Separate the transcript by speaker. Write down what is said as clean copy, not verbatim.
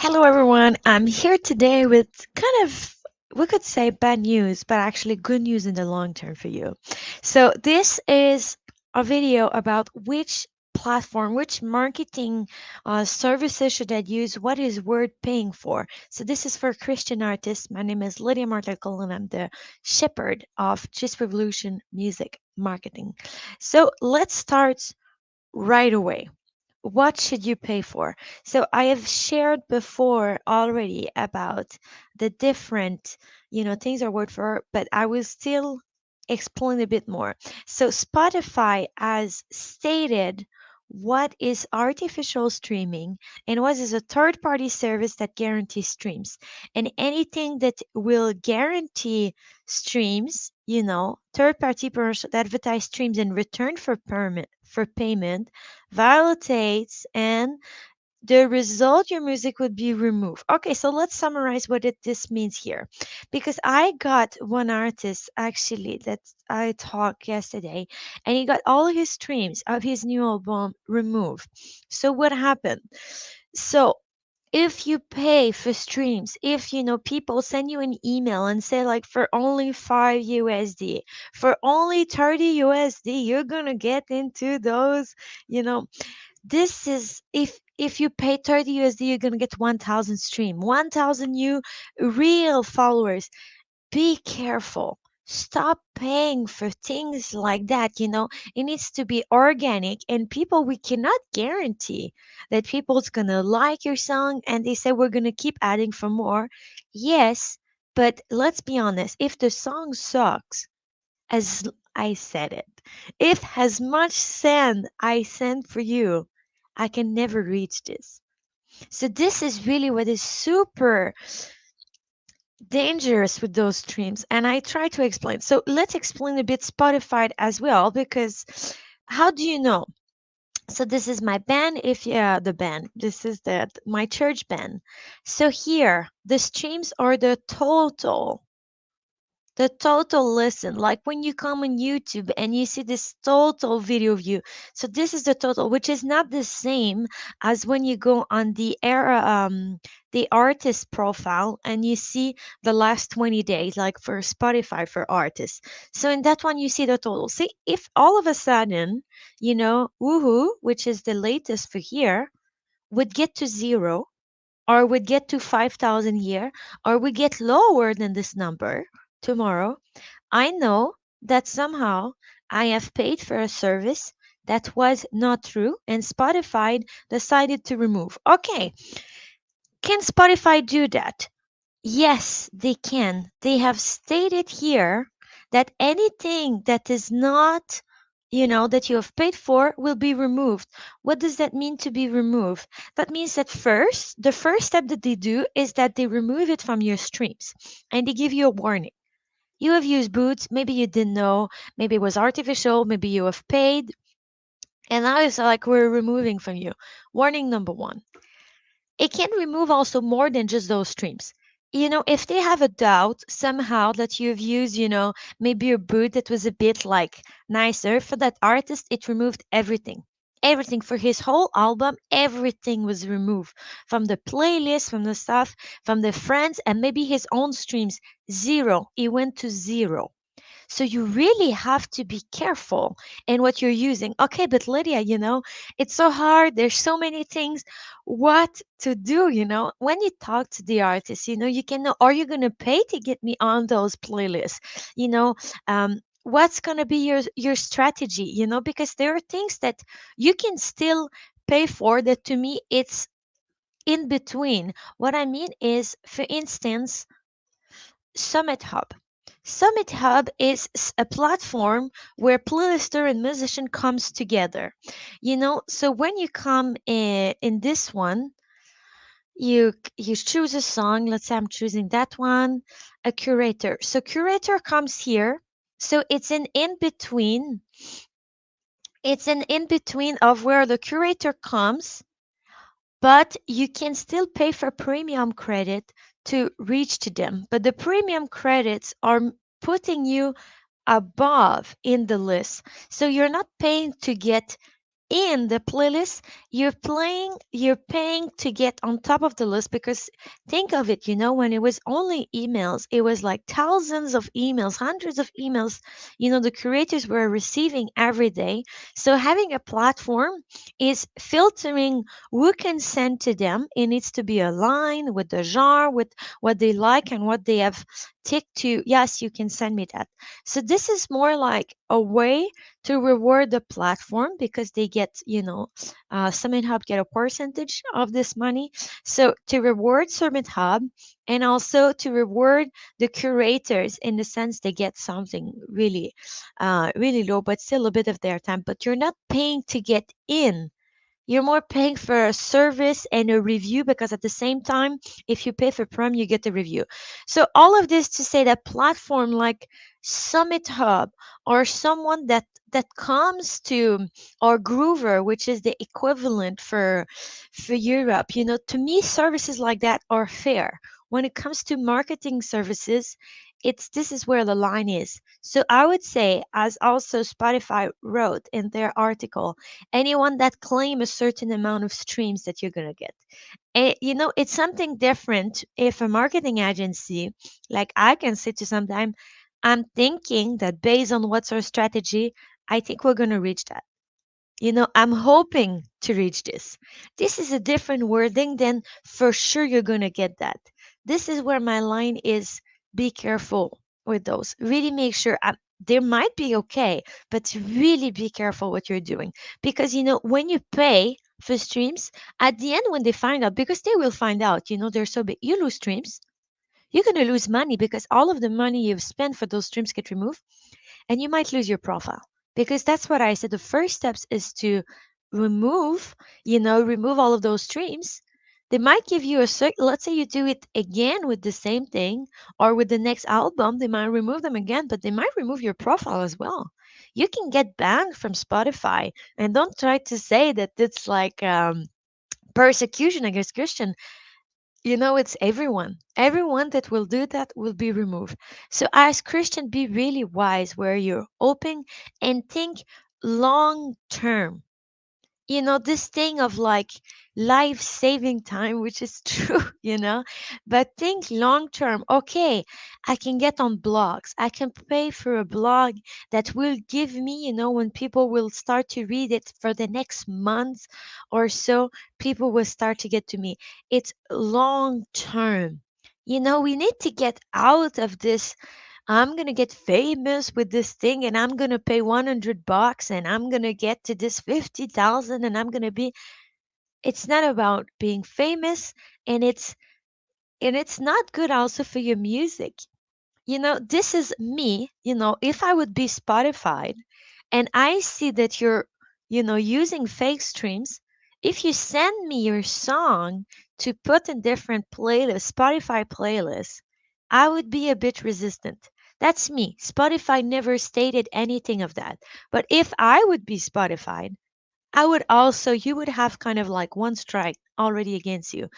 Speaker 1: Hello, everyone. I'm here today with kind of, we could say bad news, but actually good news in the long term for you. So, this is a video about which platform, which marketing services should I use, what is worth paying for. So, this is for Christian artists. My name is Lydia Marticle, and I'm the shepherd of Just Revolution Music Marketing. So, let's start right away. What should you pay for? So I have shared before already about the different, things are worth for, but I will still explain a bit more. So Spotify has stated what is artificial streaming and what is a third party service that guarantees streams. And anything that will guarantee streams, third party that advertise streams in return for payment validates and the result your music would be removed. Okay, so let's summarize what this means here. Because I got one artist actually that I talked yesterday, and he got all his streams of his new album removed. So what happened? So if you pay for streams, if people send you an email and say like for only 5 USD, for only 30 USD, you're gonna get into those, you know, this is if you pay 30 USD, you're gonna get 1,000 stream, 1,000 new real followers. Be careful. Stop paying for things like that. It needs to be organic, and people, we cannot guarantee that people's gonna like your song and they say we're gonna keep adding for more. Yes, but let's be honest, if the song sucks, as I said it, if as much sand I send for you, I can never reach this. So this is really what is super dangerous with those streams, and I try to explain. So let's explain a bit Spotify as well, because how do you know? So this is my band. If yeah, the band. This is the my church band. So here, the streams are the total listen, like when you come on YouTube and you see this total video view. So this is the total, which is not the same as when you go on the artist profile and you see the last 20 days, like for Spotify for artists. So in that one you see the total. See, if all of a sudden, Woohoo, which is the latest for here, would get to zero, or would get to 5,000 here, or we get lower than this number tomorrow, I know that somehow I have paid for a service that was not true and Spotify decided to remove. Okay, can Spotify do that? Yes, they can. They have stated here that anything that is not, that you have paid for will be removed. What does that mean to be removed? That means that the first step that they do is that they remove it from your streams and they give you a warning. You have used boots, maybe you didn't know, maybe it was artificial, maybe you have paid, and now it's like we're removing from you. Warning number one. It can remove also more than just those streams. If they have a doubt somehow that you've used, maybe a boot that was a bit like nicer for that artist, it removed everything. Everything for his whole album, everything was removed from the playlist, from the stuff, from the friends, and maybe his own streams. Zero. It went to zero. So you really have to be careful in what you're using. Okay, but Lydia, it's so hard. There's so many things. What to do, when you talk to the artist, you can know, are you going to pay to get me on those playlists? What's going to be your strategy, because there are things that you can still pay for that to me it's in between. What I mean is, for instance, Summit Hub. Summit Hub is a platform where playlister and musician comes together. So when you come in this one, you choose a song. Let's say I'm choosing that one, a curator. So curator comes here. So it's an in between. It's an in between of where the curator comes, but you can still pay for premium credit to reach to them. But the premium credits are putting you above in the list. So you're not paying to get in the playlist, you're paying to get on top of the list because think of it, when it was only emails, it was like thousands of emails, hundreds of emails, the creators were receiving every day. So having a platform is filtering who can send to them. It needs to be aligned with the genre, with what they like and what they have ticked to. Yes, you can send me that. So this is more like a way to reward the platform because they get, Summit Hub get a percentage of this money. So to reward Summit Hub and also to reward the curators in the sense they get something really, really low, but still a bit of their time. But you're not paying to get in, you're more paying for a service and a review because at the same time, if you pay for Prime, you get the review. So all of this to say that platform like Summit Hub or someone that comes to or Groover, which is the equivalent for Europe, to me services like that are fair. When it comes to marketing services, it's this is where the line is. So I would say, as also Spotify wrote in their article, anyone that claim a certain amount of streams that you're going to get. And, it's something different if a marketing agency, like I can say to sometime, I'm thinking that based on what's our strategy, I think we're going to reach that. I'm hoping to reach this. This is a different wording than for sure you're going to get that. This is where my line is, be careful with those. Really make sure they might be okay, but really be careful what you're doing. Because, when you pay for streams, at the end, when they find out, because they will find out, they're so big, you lose streams. You're going to lose money because all of the money you've spent for those streams get removed and you might lose your profile because that's what I said. The first steps is to remove, remove all of those streams. They might give you let's say you do it again with the same thing or with the next album, they might remove them again, but they might remove your profile as well. You can get banned from Spotify, and don't try to say that it's like persecution against Christian. It's everyone. Everyone that will do that will be removed. So, as Christian, be really wise where you're open and think long term. This thing of like life saving time, which is true, but think long term. Okay, I can get on blogs, I can pay for a blog that will give me, when people will start to read it for the next month or so, people will start to get to me. It's long term. We need to get out of this. I'm going to get famous with this thing and I'm going to pay $100 and I'm going to get to this 50,000 and I'm going to be. It's not about being famous, and it's not good also for your music. This is me, if I would be Spotify and I see that you're, using fake streams, if you send me your song to put in different playlists, Spotify playlists, I would be a bit resistant. That's me. Spotify never stated anything of that. But if I would be Spotify, I would also, you would have kind of like one strike already against you.